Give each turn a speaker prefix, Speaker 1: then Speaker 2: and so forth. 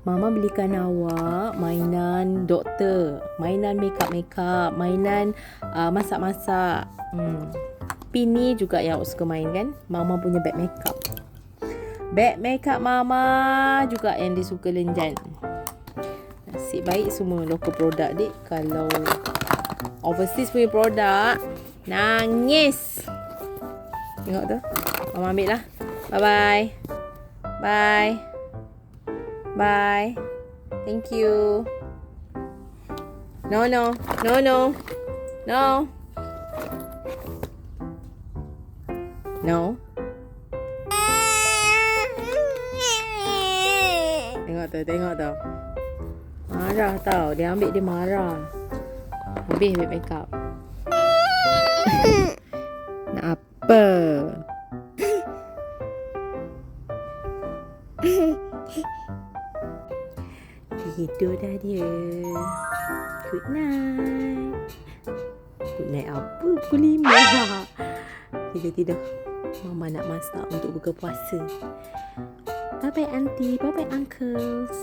Speaker 1: Mama belikan awak mainan doktor, mainan makeup, mainan masak-masak. Pin ni juga yang awak suka main kan? Mama punya bag makeup. Bag makeup Mama juga yang dia suka Lenjan. Nasib baik semua local product dik. Kalau overseas punya produk, nangis. Tengok tu. Mama ambil lah. Bye-bye. Bye. Bye. Thank you. No. No. Tengok tu. Marah tau. Dia ambil dia marah. Habis ambil makeup. Nak apa? Tidur dah dia. Good night. Good night apa? Pukul 5. Tidur. Mama nak masak untuk buka puasa. Bye-bye auntie. Bye-bye uncles.